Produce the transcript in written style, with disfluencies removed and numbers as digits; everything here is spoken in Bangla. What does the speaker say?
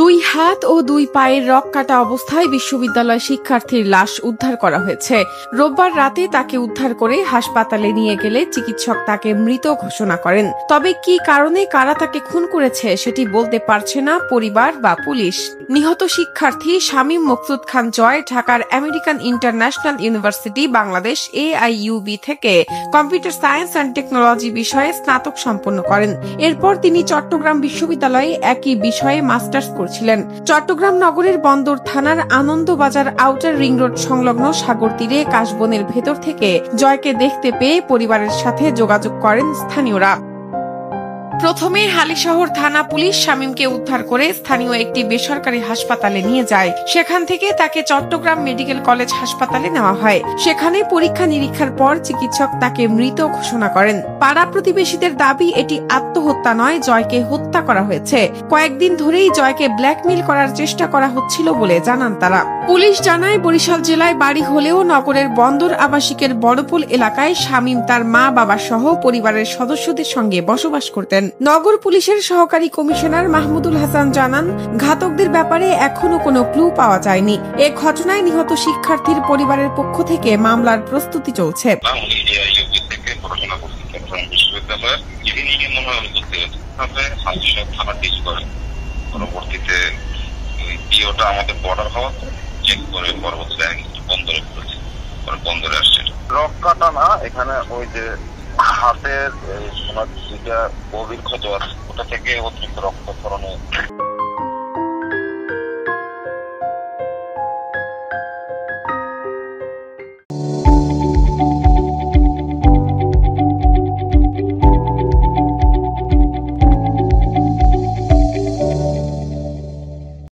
দুই হাত ও দুই পায়ের রক কাটা অবস্থায় বিশ্ববিদ্যালয় শিক্ষার্থীর লাশ উদ্ধার করা হয়েছে। রোববার রাতে তাকে উদ্ধার করে হাসপাতালে নিয়ে গেলে চিকিৎসক তাকে মৃত ঘোষণা করেন। তবে কি কারণে কারা তাকে খুন করেছে সেটি বলতে পারছে না পরিবার বা পুলিশ। নিহত শিক্ষার্থী শামীম মকসুদ খান জয় ঢাকার American international university Bangladesh AIUB থেকে কম্পিউটার সায়েন্স অ্যান্ড টেকনোলজি বিষয়ে স্নাতক সম্পন্ন করেন। এরপর তিনি চট্টগ্রাম বিশ্ববিদ্যালয়ে একই বিষয়ে মাস্টার্স করছিলেন। চট্টগ্রাম নগরের বন্দর থানার আনন্দবাজার আউটার রিং রোড সংলগ্ন সাগর তীরে কাশবনের ভেতর থেকে জয়কে দেখতে পেয়ে পরিবারের সাথে যোগাযোগ করেন স্থানীয়রা। প্রথমে হালিশহর থানা পুলিশ শামীমকে উদ্ধার করে স্থানীয় একটি বেসরকারি হাসপাতালে নিয়ে যায়। সেখান থেকে তাকে চট্টগ্রাম মেডিকেল কলেজ হাসপাতালে নেওয়া হয়। সেখানে পরীক্ষা নিরীক্ষার পর চিকিৎসক তাকে মৃত ঘোষণা করেন। পাড়া প্রতিবেশীদের দাবি এটি আত্মহত্যা নয়, জয়কে হত্যা করা হয়েছে। কয়েকদিন ধরেই জয়কে ব্ল্যাকমেইল করার চেষ্টা করা হচ্ছিল বলে জানান তারা। পুলিশ জানায়, বরিশাল জেলায় বাড়ি হলেও নগরের বন্দর আবাসিকের বড়পুল এলাকায় শামীম তার মা বাবা সহ পরিবারের সদস্যদের সঙ্গে বসবাস করতেন। নগর পুলিশের সহকারী কমিশনার মাহমুদুল হাসান জানান, ঘাতকদের ব্যাপারে এখনো কোনো ক্লু পাওয়া যায়নি। এ ঘটনায় নিহত শিক্ষার্থীর পরিবারের পক্ষ থেকে মামলার প্রস্তুতি চলছে। পরবর্তীতে পিওটা আমাদের বর্ডার হওয়াতে চেক করে পরবর্তীতে বন্দরে আসছে। রক কাটা না, এখানে ওই যে হাতের দুইটা গভীর ক্ষত আছে, ওটা থেকে অতিরিক্ত রক্তক্ষরণে